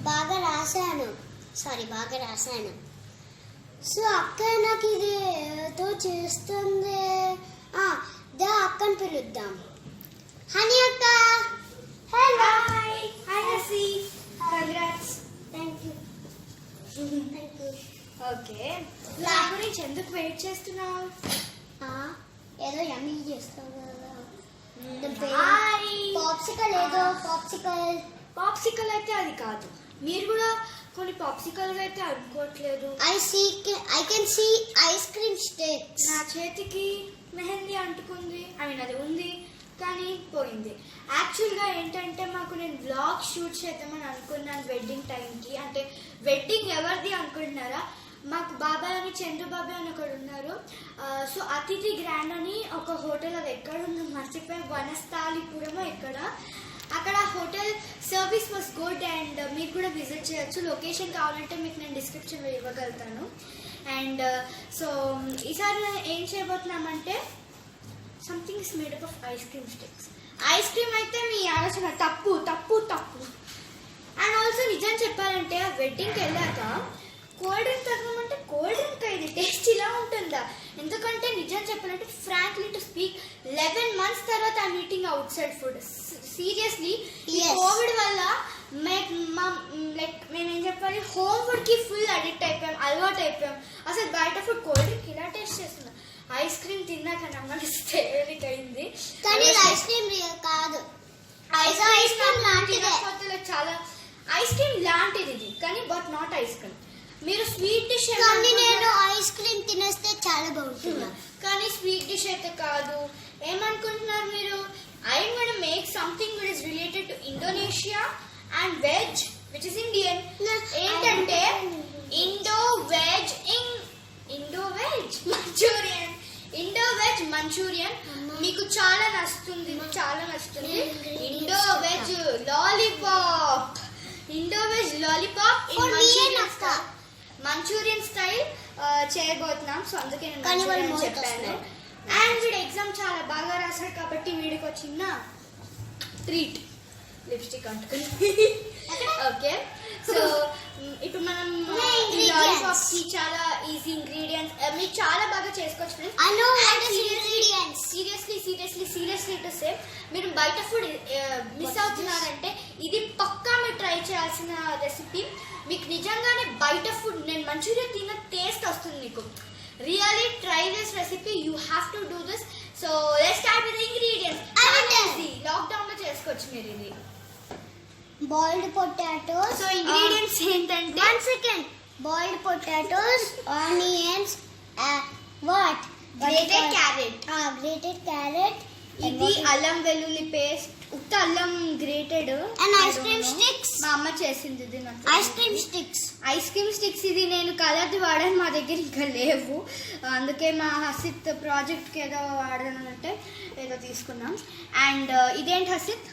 బాగా రాశాను. సో అక్క నాకు ఇది ఏదో చేస్తుంది. అక్కని పిలుద్దాం. హనీ అక్క. Hello. Hi Hasi. Congrats. Thank you. Okay, నా గురించి ఎందుకు వెయిట్ చేస్తున్నావు? ఏదో యమ్మీ చేస్తావు కదా. పాప్సికల్ అయితే అది కాదు. మీరు కూడా కొన్ని పాప్సికల్ అయితే అనుకోవట్లేదు. I can see ice cream sticks. నా చేతికి మెహందీ అంటుకుంది. అది ఉంది కానీ పోయింది. యాక్చువల్గా ఏంటంటే నేను వ్లాగ్ షూట్ చేద్దామని అనుకున్నాను వెడ్డింగ్ టైంకి. అంటే వెడ్డింగ్ ఎవరిది అనుకుంటున్నారా? మాకు బాబాయ్ అని చంద్ర బాబాయ్ అని ఒకడు ఉన్నారు. సో అతిథి గ్రాండ్ అని ఒక హోటల్, అది ఎక్కడ ఉందో మర్చిపోయి, వనస్థాలిపురమో ఎక్కడ. అక్కడ hotel service was good and మీరు కూడా విజిట్ చేయొచ్చు. లొకేషన్ కావాలంటే మీకు నేను డిస్క్రిప్షన్లో ఇవ్వగలుగుతాను. అండ్ సో ఈసారి ఏం చేయబోతున్నామంటే something is made up of ice cream sticks. Ice cream అయితే మీ ఆలోచన తప్పు. అండ్ ఆల్సో నిజం చెప్పాలంటే వెడ్డింగ్కి వెళ్ళాక కోల్డ్ డ్రింక్ తాగమంటే కోల్డ్ డ్రింక్ ఇది టేస్ట్ ఇలా ఉంటుందా? ఎందుకంటే నిజం చెప్పాలంటే ఫ్రాంక్లీ టు స్పీక్ 11 months తర్వాత I'm eating out side food. Seriously ఈ కోవిడ్ వల్ల మేమేం చెప్పాలి, హోమ్ ఫుడ్ కి ఫుల్ అలవాటు అయిపోయాం. అసలు బయట ఫుడ్ కోల్డ్ డ్రింక్ ఇలా టేస్ట్ చేస్తున్నాం. ఐస్ క్రీమ్ తిన్నాక నమ్మనిస్తే అయింది. కానీ ఐస్ క్రీమ్ కాదు, ఐస్ క్రీమ్ లాంటిదే. చాలా ఐస్ క్రీమ్ లాంటిది ఇది, కానీ బట్ నాట్ ఐస్ క్రీమ్. మీరు స్వీట్ డిష్ కానీ నేను ఐస్ క్రీమ్ తినేస్తే చాలా బాగుంటుంది. కానీ స్వీట్ డిష్ అయితే కాదు. ఏమనుకుంటున్నారు మీరు? I'm going to make something that is related to Indonesia and veg, which is Indian. ఏంటంటే Indo-veg మంచూరియన్. మీకు చాలా నచ్చుతుంది. Indo-veg lollipop మంచూరియన్ స్టైల్ చేయబోతున్నాం. సో అందుకే నేను చెప్పాను. అండ్ వీడి ఎగ్జామ్ చాలా బాగా రాశాడు కాబట్టి వీడికి ఒక చిన్న ట్రీట్, లిప్స్టిక్ అంటుకుని. ఓకే, సో ఇప్పుడు మనం లాలీపాప్ కి చాలా ఈజీ ఇంగ్రీడియంట్స్ మీరు చాలా బాగా చేసుకోవచ్చు ఫ్రెండ్స్. సీరియస్లీ టు సే, మీరు బయట ఫుడ్ మిస్ అవుతున్నారంటే ఇది పక్కా మీరు ట్రై చేయాల్సిన రెసిపీ. మీకు నిజంగానే బయట ఫుడ్, నేను మంచూరియన్ తిన్న టేస్ట్ వస్తుంది మీకు. Really try this recipe. You have to do this. So let's start with the ingredients. Easy. Lockdown lo chesukochu meer idi. Boiled potatoes. So ingredients entante 1 second. Boiled potatoes, onions, what? Grated carrot. Grated carrot. ఇది అల్లం వెల్లుల్లి paste, ఉత్త అల్లం grated. And ice cream sticks. మా అమ్మ చేసింది ఇది. నాకు ఐస్ క్రీమ్ స్టిక్స్ ఇది నేను కలర్ది వాడాను, మా దగ్గర ఇంకా లేవు. అందుకే మా హసిత్ ప్రాజెక్ట్కి ఏదో వాడానంటే ఏదో తీసుకున్నాం. అండ్ ఇదేంటి Hasith?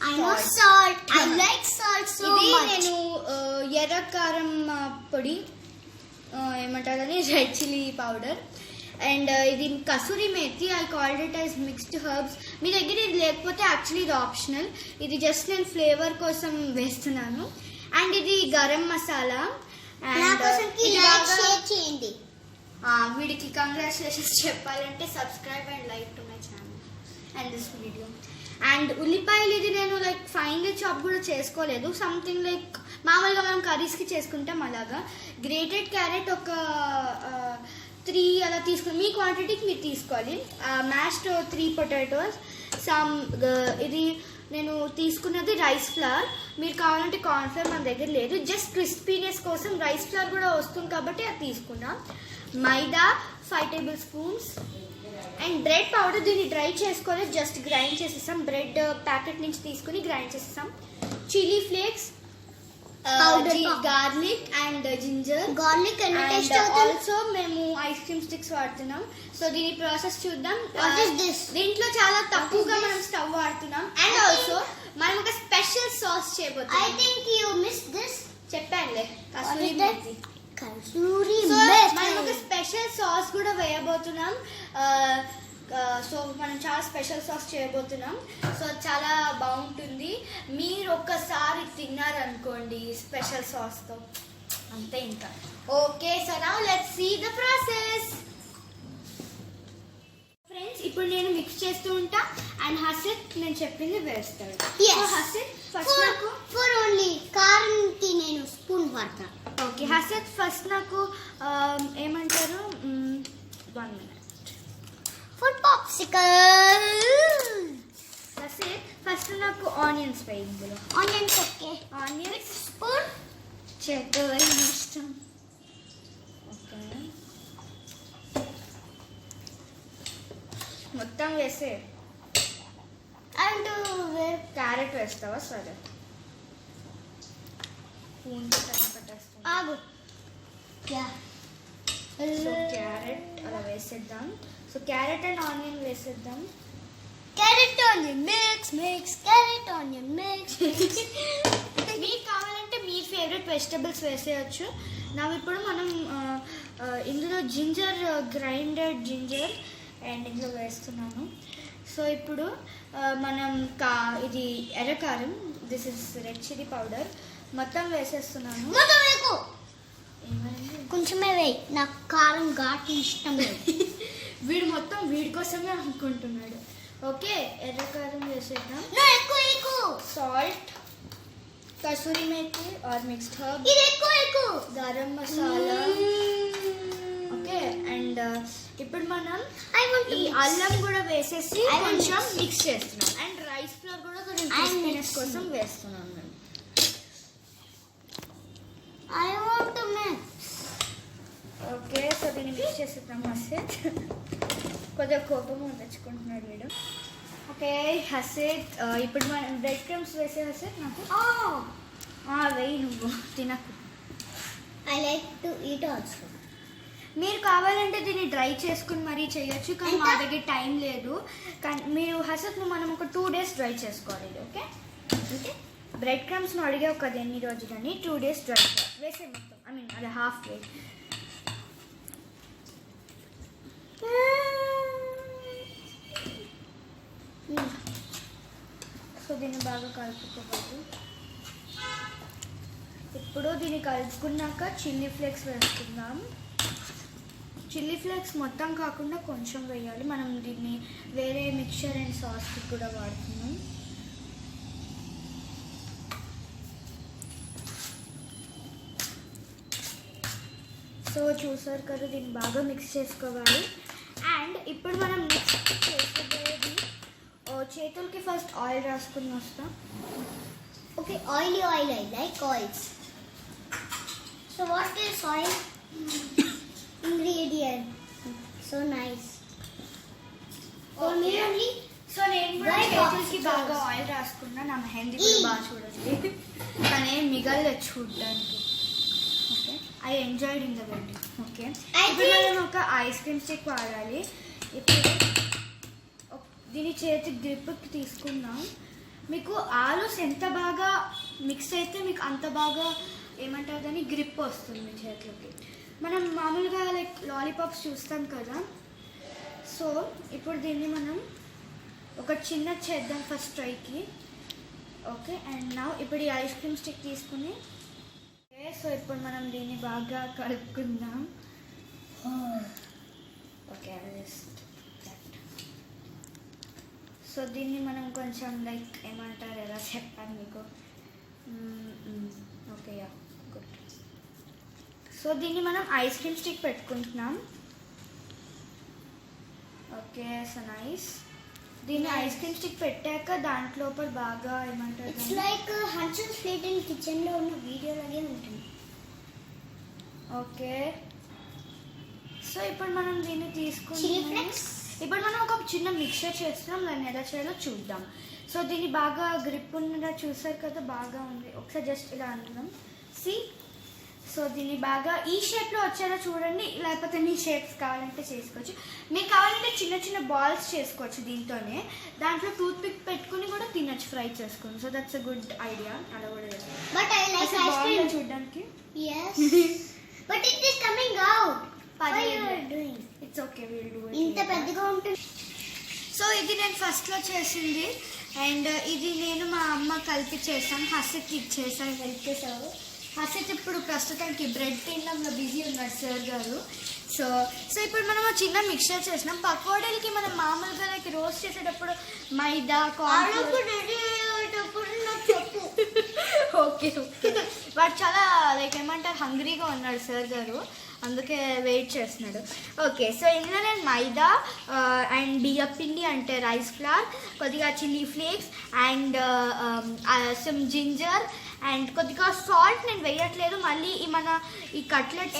I like salt so ఇది much. నేను ఎర్ర కారం పొడి, ఏమంటారని రెడ్ చిల్లీ పౌడర్. అండ్ ఇది kasuri methi. I called it as mixed herbs. మీ దగ్గర ఇది లేకపోతే యాక్చువల్లీ ఇది ఆప్షనల్. ఇది జస్ట్ నేను ఫ్లేవర్ కోసం వేస్తున్నాను. అండ్ ఇది గరం మసాలా. అండ్ వీడికి కంగ్రాచులేషన్స్ చెప్పాలంటే subscribe and like to my channel and this video. And ఉల్లిపాయలు ఇది నేను ఫైన్గా చాప్ కూడా చేసుకోలేదు. సంథింగ్ మామూలుగా మనం కర్రీస్కి చేసుకుంటాం అలాగా. గ్రేటెడ్ క్యారెట్ ఒక 3 అలా తీసుకుని మీ క్వాంటిటీకి మీరు తీసుకోవాలి. Mashed 3 potatoes. ఇది నేను తీసుకున్నది రైస్ ఫ్లవర్. మీరు కావాలంటే కార్న్ఫ్లవర్ మన దగ్గర లేదు. జస్ట్ క్రిస్పీనెస్ కోసం రైస్ ఫ్లవర్ కూడా వస్తుంది కాబట్టి అది తీసుకున్నాం. మైదా 5 tablespoons. అండ్ బ్రెడ్ పౌడర్, దీన్ని డ్రై చేసుకోలేదు, జస్ట్ గ్రైండ్ చేసేసాం. బ్రెడ్ ప్యాకెట్ నుంచి తీసుకుని గ్రైండ్ చేసేసాం. Chilli flakes, garlic and ginger. Garlic and also మేము ఐస్ క్రీమ్ స్టిక్స్ వాడుతున్నాం. సో దీని ప్రాసెస్ చూద్దాం. దీంట్లో చాలా తక్కువగా మనం స్టవ్ వాడుతున్నాం. అండ్ ఆల్సో మనం ఒక స్పెషల్ సాస్ చేయబోతున్నాం. I think you missed this. చెప్పానులే, కసూరి మేతి. కసూరి మేతి. మనం ఒక స్పెషల్ సాస్ కూడా వేయబోతున్నాం. సో మనం చాలా స్పెషల్ సాస్ చేయబోతున్నాం. సో చాలా బాగుంటుంది. మీరు ఒక్కసారి తిన్నారనుకోండి స్పెషల్ సాస్తో, అంతే ఇంకా. Okay, so now let's see the process. Friends, ఇప్పుడు నేను మిక్స్ చేస్తూ ఉంటా అండ్ హసిత్ నేను చెప్పింది వేస్తాడు. హసిత్ ఫస్ట్ నాకు ఫర్ ఓన్లీ కారంకి నేను స్పూన్ వాడతా. ఓకే, హసిత్ ఫస్ట్ నాకు ఏమంటారు 1 minute food popsicle. Hasith first నాకు ఆనియన్స్ వేయి. ఇందులో ఆనియన్స్. ఓకే, ఆనియన్స్ స్పూన్ చెట్టు ఇష్టం. ఓకే, మొత్తం వేసే. అండ్ క్యారెట్ వేస్తావా? సరే, స్పూన్ టైం పట్టేస్తాను. ఆగు. సో క్యారెట్ అలా వేసేద్దాం. సో క్యారెట్ అండ్ ఆనియన్ వేసేద్దాం. Carrot onion mix carrot onion mix. మీకు కావాలంటే మీ ఫేవరెట్ వెజిటబుల్స్ వేసేయచ్చు. ఇప్పుడు మనం ఇందులో జింజర్, గ్రైండెడ్ జింజర్ అండ్ ఇందులో వేస్తున్నాను. సో ఇప్పుడు మనం ఇది ఎర్రకారం, this is red chilli powder, మొత్తం వేసేస్తున్నాను. కొంచెమే వేయి, నాకు కారం ఘాటు ఇష్టం లేదు. వీడు మొత్తం వీడి కోసమే అనుకుంటున్నాడు. ఓకే, ఎర్రకారం వేసేద్దాం. Salt, kasuri methi or mixed herb, garam masala. Okay, and ఇప్పుడు మనం ఈ అల్లం కూడా వేసేసి కొంచెం మిక్స్ చేస్తున్నాం. అండ్ రైస్ ఫ్లోర్ కూడా కొంచెం క్రిస్పీనెస్ కోసం వేస్తున్నాం మేము. ఓకే, సో దీన్ని మిక్స్ చేసేద్దాం. హసిత్ కొద్దిగా కోపం తెచ్చుకుంటున్నాడు వీడు. ఓకే హసిత్, ఇప్పుడు మనం బ్రెడ్ క్రమ్స్ వేసే. హసిత్ నాకు వేయి, నువ్వు తినకు. I like to eat also. మీరు కావాలంటే దీన్ని డ్రై చేసుకుని మరీ చేయొచ్చు, కానీ మా దగ్గర టైం లేదు. కానీ మీరు హసిత్ మనం ఒక 2 days డ్రై చేసుకోవాలి. ఓకే, అంటే బ్రెడ్ క్రమ్స్ ను అడిగే ఒక ఎన్ని రోజులని 2 days డ్రై వేసే మొత్తం. ఐ మీన్ అది హాఫ్ వే. సో దీన్ని బాగా కలుపుకోవాలి. ఇప్పుడు దీన్ని కలుపుకున్నాక చిల్లీ ఫ్లేక్స్ వేసుకుందాం. చిల్లీ ఫ్లేక్స్ మొత్తం కాకుండా కొంచెం వేయాలి. మనం దీన్ని వేరే మిక్చర్ అండ్ సాస్కి కూడా వాడుతున్నాం. సో చూసారు కదా, దీన్ని బాగా మిక్స్ చేసుకోవాలి. అండ్ ఇప్పుడు మనం నెక్స్ట్ చేసుకోబోయేది, చేతులకి ఫస్ట్ ఆయిల్ రాసుకుని వస్తాం. Okay, oil I like oils. So what is oil ingredient? So nice. For me only. So నేను కూడా చేతులకి బాగా ఆయిల్ రాసుకున్నా. నా మెహందీ కూడా బాగా చూడండి, కానీ మిగలలేదు చూడడానికి. Okay, I enjoyed in the wedding. Okay, ఇప్పుడు మనం ఒక ఐస్ క్రీమ్ స్టిక్ వాడాలి. ఇప్పుడు దీని చేతి గ్రిప్కి తీసుకుందాం. మీకు ఆలూస్ ఎంత బాగా మిక్స్ అయితే మీకు అంత బాగా ఏమంటారు దాన్ని గ్రిప్ వస్తుంది మీ చేతులకి. మనం మామూలుగా లైక్ లాలీపాప్స్ చూస్తాం కదా. సో ఇప్పుడు దీన్ని మనం ఒక చిన్న చేద్దాం ఫస్ట్ ట్రైకి. ఓకే, అండ్ నా ఇప్పుడు ఈ ఐస్ క్రీమ్ స్టిక్ తీసుకుని, ఓకే సో ఇప్పుడు మనం దీన్ని బాగా కలుపుకుందాం. ఓకే, సో దీన్ని మనం కొంచెం లైక్ ఏమంటారు, ఎలా చెప్పాను మీకు. Okay, yeah good. సో దీన్ని మనం ఐస్ క్రీమ్ స్టిక్ పెట్టుకుంటున్నాం. Okay, so nice. దీన్ని ఐస్ క్రీమ్ స్టిక్ పెట్టాక దాంట్లోపల బాగా ఏమంటారు, it's like Hansen sweet in kitchen లో ఉన్న వీడియో లాగే ఉంటుంది. ఓకే, సో ఇప్పుడు మనం దీన్ని తీసుకుని చిల్లీ ఫ్లేక్స్. ఇప్పుడు మనం ఒక చిన్న మిక్చర్ చేస్తున్నాం, దాన్ని ఎలా చేయాలో చూద్దాం. సో దీన్ని బాగా గ్రిప్ ఉన్నదా చూసారు కదా, బాగా ఉంది. ఒకసారి జస్ట్ ఇలా అనుకుందాం. సి, సో దీన్ని బాగా ఈ షేప్లో వచ్చేలా చూడండి, లేకపోతే మీ షేప్స్ కావాలంటే చేసుకోవచ్చు. మీకు కావాలంటే చిన్న చిన్న బాల్స్ చేసుకోవచ్చు దీంతోనే. దాంట్లో టూత్ పిక్ పెట్టుకుని కూడా తినచ్చు, ఫ్రై చేసుకుని. So that's a good idea, అలా కూడా చేసుకోవచ్చు. But I like ice cream చూడడానికి. yes but it is coming out. Why you are doing? It's okay, we'll do it. ఇంత పెద్దగా ఉంటుంది. సో ఇది నేను ఫస్ట్లో చేసింది అండ్ ఇది నేను మా అమ్మ కలిపి చేశాను. హసిత్ ఇచ్చేసాను, హెల్ప్ చేసావు. హసిత్ ఇప్పుడు ప్రస్తుతానికి బ్రెడ్ తినడంలో బిజీ ఉన్నాడు సార్ గారు. సో ఇప్పుడు మనం చిన్న మిక్చర్ చేసినాం. పకోడీలకి మనం మామూలుగా లైక్ రోస్ట్ చేసేటప్పుడు మైదా ఓకే వాడు చాలా లైక్ ఏమంటారు హంగ్రీగా ఉన్నాడు సార్ గారు, అందుకే వెయిట్ చేస్తున్నాడు. ఓకే సో ఇందులో నేను మైదా అండ్ బియ్యం పిండి అంటే రైస్ ఫ్లవర్, కొద్దిగా chilli flakes and some ginger and కొద్దిగా సాల్ట్ నేను వేయట్లేదు. మళ్ళీ ఈ కట్లెట్స్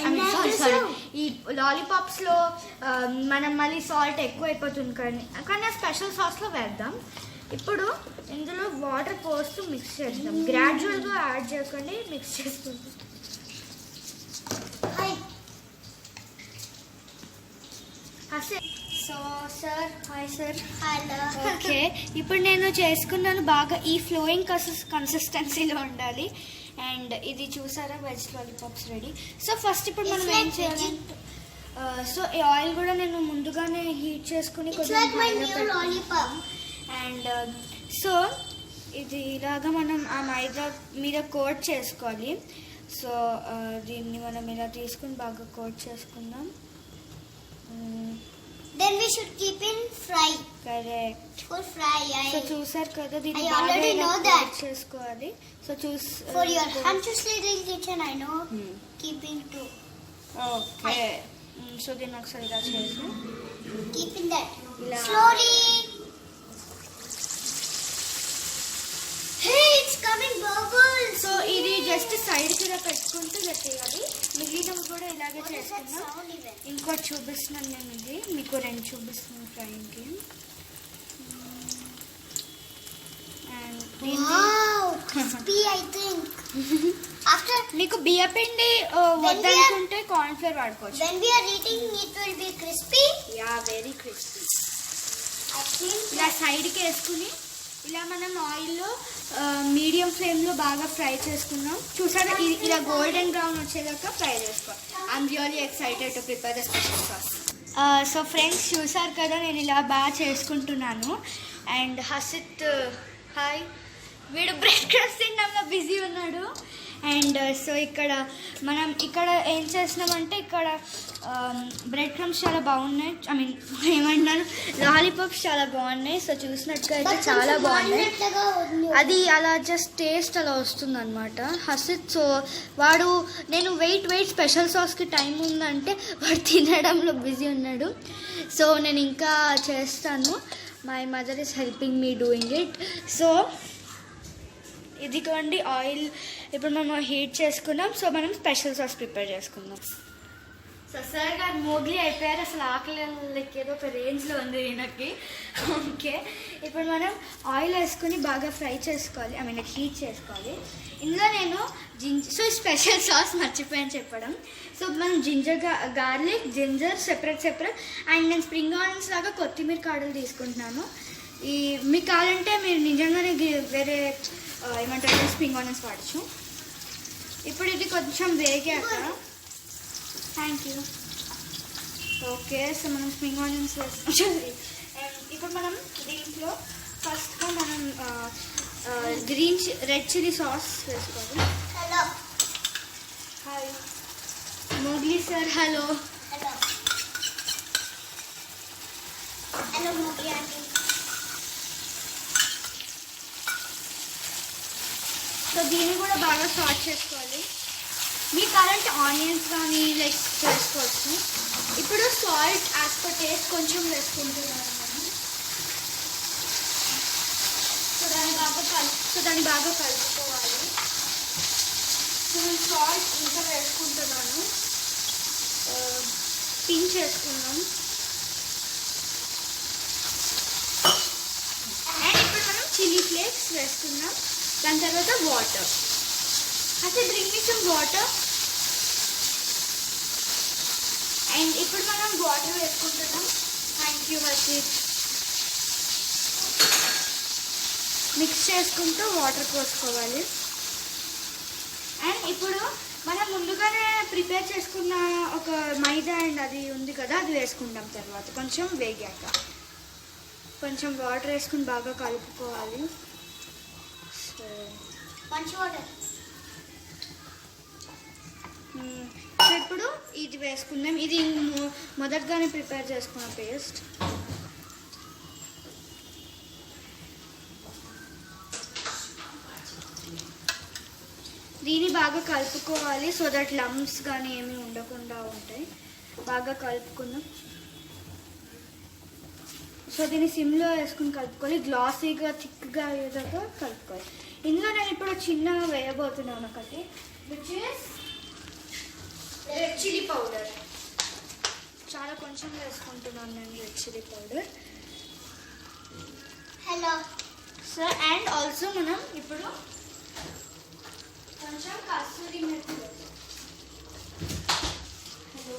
సారీ ఈ లాలీపాప్స్లో మనం మళ్ళీ సాల్ట్ ఎక్కువ అయిపోతుంది కానీ స్పెషల్ సాస్లో వేద్దాం. ఇప్పుడు ఇందులో వాటర్ పోస్తూ మిక్స్ చేద్దాం. గ్రాడ్యువల్గా యాడ్ చేయకండి, మిక్స్ చేసుకుంటాం. So sir hi sir. Hello. Okay ఇప్పుడు నేను చేసుకున్నాను బాగా ఈ ఫ్లోయింగ్ కన్సిస్టెన్సీలో ఉండాలి. అండ్ ఇది చూసారా veg lollipops ready. So first ఇప్పుడు మనం ఏం చేయాలి, సో ఈ ఆయిల్ కూడా నేను ముందుగానే హీట్ చేసుకుని అండ్ సో ఇది ఇలాగా మనం ఆ మైదా మీద కోట్ చేసుకోవాలి. సో దీన్ని మనం ఇలా తీసుకుని బాగా కోట్ చేసుకుందాం. Then we should keep in fry. Correct. For fry. So చూసారు కదా దీన్ని I already know that. చేసుకోవాలి. So for your I'm just little kitchen I know. Keeping too. Okay. So దీన్ని ఒకసారి ఇలా చేసి keeping that slowly. Hey, it's coming bubbles. So ఇది just side కి పెట్టుకుంటూ పెట్టేయాలి. మిగిలినవి కూడా ఇలాగే చేసుకున్నాం. ఇంకోటి చూపిస్తున్నాను నేను, ఇది మీకు 2 చూపిస్తున్నాను ఫ్రైకి. Crispy I think. After మీకు బియ్యం పిండి వద్దనుకుంటే కార్న్ ఫ్లోర్ వాడుకోవచ్చు. when we are eating it will be crispy. Yeah, very crispy. I think ఇలా సైడ్కి వేసుకుని ఇలా మనం ఆయిల్లో మీడియం ఫ్లేమ్లో బాగా ఫ్రై చేసుకున్నాం. చూసారా ఇలా గోల్డెన్ బ్రౌన్ వచ్చేదాకా ఫ్రై చేసుకోవాలి. I'm really excited to prepare the special sauce. So friends చూసారు కదా నేను ఇలా బాగా చేసుకుంటున్నాను. అండ్ హసిత్ హాయ్, వీడు బ్రెడ్ క్రమ్స్ తినడంలో బిజీ ఉన్నాడు. అండ్ సో మనం ఇక్కడ ఏం చేస్తున్నామంటే ఇక్కడ బ్రెడ్ క్రమ్స్ చాలా బాగున్నాయి. ఐ మీన్ ఏమంటున్నాను లాలీపాప్స్ చాలా బాగున్నాయి. సో చూసినట్టుగా అయితే చాలా బాగున్నాయి. అది అలా జస్ట్ టేస్ట్ అలా వస్తుంది అనమాట. హసిత్ సో వాడు నేను వెయిట్ స్పెషల్ సాస్కి టైం ఉందంటే వాడు తినడంలో బిజీ ఉన్నాడు. సో నేను ఇంకా చేస్తాను. My mother is helping me doing it. So ఇదిగోండి ఆయిల్ ఇప్పుడు మనం హీట్ చేసుకున్నాం. సో మనం స్పెషల్ సాస్ ప్రిపేర్ చేసుకుందాం. సో సార్ గారు మోగ్లీ అయిపోయారు, అసలు ఆకలి లెక్క ఏదో ఒక రేంజ్లో ఉంది ఈయనకి. ఓకే ఇప్పుడు మనం ఆయిల్ వేసుకుని బాగా ఫ్రై చేసుకోవాలి, ఐ మీన్ హీట్ చేసుకోవాలి. ఇందులో నేను సో స్పెషల్ సాస్ మర్చిపోయాను చెప్పడం. సో మనం గార్లిక్ జింజర్ సెపరేట్ అండ్ నేను స్ప్రింగ్ ఆనియన్స్ లాగా కొత్తిమీర కాడలు తీసుకుంటున్నాను. మీకు కావాలంటే మీరు నిజంగానే వేరే ఏమంటారు స్ప్రింగ్ ఆనియన్స్ వాడచ్చు. ఇప్పుడు ఇది కొంచెం వేగాక థ్యాంక్ యూ. ఓకే సో మనం స్ప్రింగ్ ఆనియన్స్ వేసుకోవాలి. అండ్ ఇప్పుడు మనం దీంట్లో ఫస్ట్గా మనం రెడ్ చిల్లీ సాస్ వేసుకోవాలి. hello. Hi Mowgli sir. Hello. Hello Mowgli auntie. So దీన్ని కూడా బాగా సాట్ చేసుకోవాలి. మీ కరెంట్ ఆనియన్స్ కానీ లైక్ చేసుకోవచ్చు. ఇప్పుడు సాల్ట్ యాజ్ పర్ టేస్ట్ కొంచెం వేసుకుంటున్నాను నేను. సో దాన్ని బాగా కలుపుకోవాలి. సో నేను సాల్ట్ ఇంకా వేసుకుంటున్నాను, పించ్ వేసుకున్నాం. అండ్ ఇప్పుడు మనం చిల్లీ ఫ్లేక్స్ వేసుకున్నాం. దాని తర్వాత వాటర్. అయితే bring me some water. And ఇప్పుడు మనం వాటర్ వేసుకుంటున్నాం. Thank you Hasith. మిక్స్ చేసుకుంటూ వాటర్ పోసుకోవాలి. అండ్ ఇప్పుడు మనం ముందుగానే ప్రిపేర్ చేసుకున్న ఒక మైదా అండ్ అది ఉంది కదా, అది వేసుకుంటాం తర్వాత కొంచెం వేగాక. కొంచెం వాటర్ వేసుకుని బాగా కలుపుకోవాలి. సో మంచి వాటర్. ఇప్పుడు ఇది వేసుకుందాం. ఇది మొదటగానే ప్రిపేర్ చేసుకున్న పేస్ట్. దీన్ని బాగా కలుపుకోవాలి సో దట్ లమ్స్ కానీ ఏమీ ఉండకుండా ఉంటాయి. బాగా కలుపుకుందాం. సో దీన్ని సిమ్లో వేసుకుని కలుపుకోవాలి. గ్లాసీగా థిక్గా అయ్యేదాకా కలుపుకోవాలి. ఇందులో నేను ఇప్పుడు చిన్నగా వేయబోతున్నాను ఒకటి, which is red chilli powder. చాలా కొంచెం వేసుకుంటున్నాను నేను red chilli powder. Hello so and also మనం ఇప్పుడు కొంచెం కస్తూరి మెతి. హలో,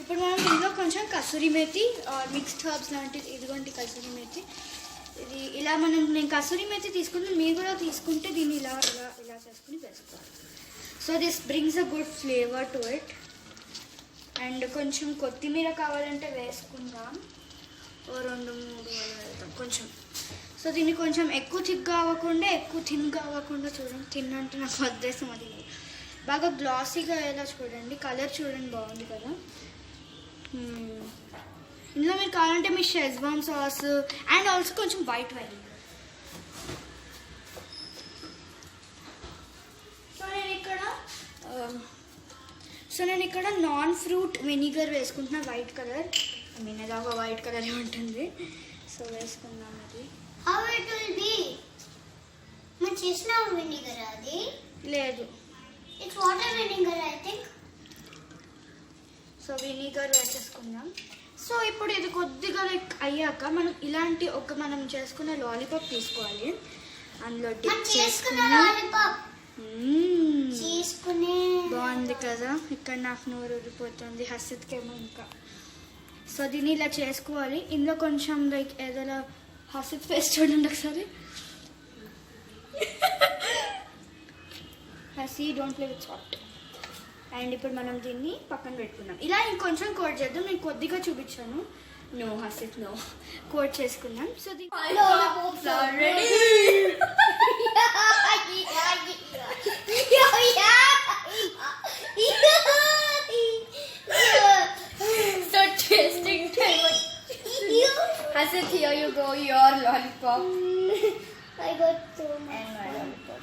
ఇప్పుడు మనం ఇందులో కొంచెం కస్తూరి మెతి మిక్స్డ్ హర్బ్స్ లాంటిది, ఇదిగోండి కస్తూరి మెతి. ఇది ఇలా నేను కస్తూరి మెతి తీసుకుంటే మీరు కూడా తీసుకుంటే దీన్ని ఇలా ఇలా ఇలా చేసుకుని వేసుకోవాలి. So this brings a good flavour to it. And కొంచెం కొత్తిమీర కావాలంటే వేసుకుందాం, ఓ 2-3 అలా వేద్దాం కొంచెం. సో దీన్ని కొంచెం ఎక్కువ థిక్గా అవ్వకుండా ఎక్కువ థిన్గా అవ్వకుండా చూడండి. థిన్ అంటే నాకు ఉద్దేశం అది బాగా గ్లాసీగా అయ్యేలా చూడండి. కలర్ చూడండి బాగుంది కదా. ఇందులో మీరు కావాలంటే మీ షెజ్వాన్ సాస్ అండ్ ఆల్సో కొంచెం వైట్ వైన్. సో నేను ఇక్కడ నాన్ ఫ్రూట్ వెనిగర్ వేసుకుంటున్నా, వైట్ కలర్. ఐ మీన్ ఎలాగో వైట్ కలర్ ఉంటుంది. సో వేసుకుందాం. అది హౌ ఇట్ విల్ బి? మనం చేసిన వెనిగర్ అది లేదు, it's water vinegar I think. So vinegar వేసేసుకుందాం. సో ఇప్పుడు ఇది కొద్దిగా లైక్ అయ్యాక మనం ఇలాంటి మనం చేసుకున్న లాలీపాప్ తీసుకోవాలి. అందులో డిప్ చేసుకుని బాగుంది కదా. ఇక్కడ నాకు నోరు ఊరిపోతుంది, హసిత్కేమో ఇంకా. సో దీన్ని ఇలా చేసుకోవాలి. ఇందులో కొంచెం లైక్ ఏదైనా హసిత్ ఫేస్ చూడండి ఒకసారి. Hasi don't play with salt. And ఇప్పుడు మనం దీన్ని పక్కన పెట్టుకుందాం. ఇలా ఇంకొంచెం కోట్ చేద్దాం. నేను కొద్దిగా చూపించాను. నో హసిత్ నో, కోట్ చేసుకుందాం. So tasting time. Hasit, here you go, your lollipop. I got so much. And my lollipop.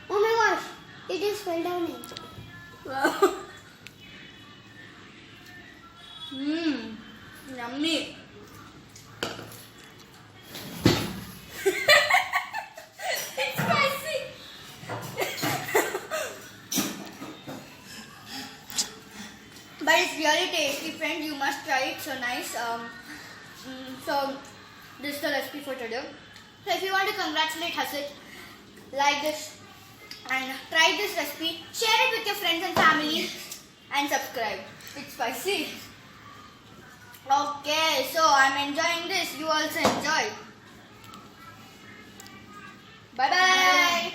Oh my gosh, it just fell down. Wow. Yummy. It's spicy. But it's really tasty, friend. You must try it. So nice. So this is the recipe for today. So if you want to congratulate Hasit, like this and try this recipe, share it with your friends and family, and subscribe. It's spicy. Okay, so I'm enjoying this. You also enjoy. Bye bye.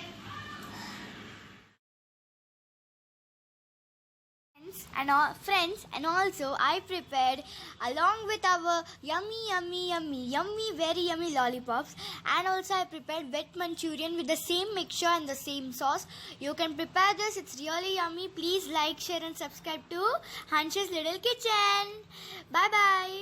Friends, and also I prepared along with our yummy very yummy lollipops, and also I prepared wet Manchurian with the same mixture and the same sauce. You can prepare this, it's really yummy. Please like, share and subscribe to Hansh's Little Kitchen. Bye bye.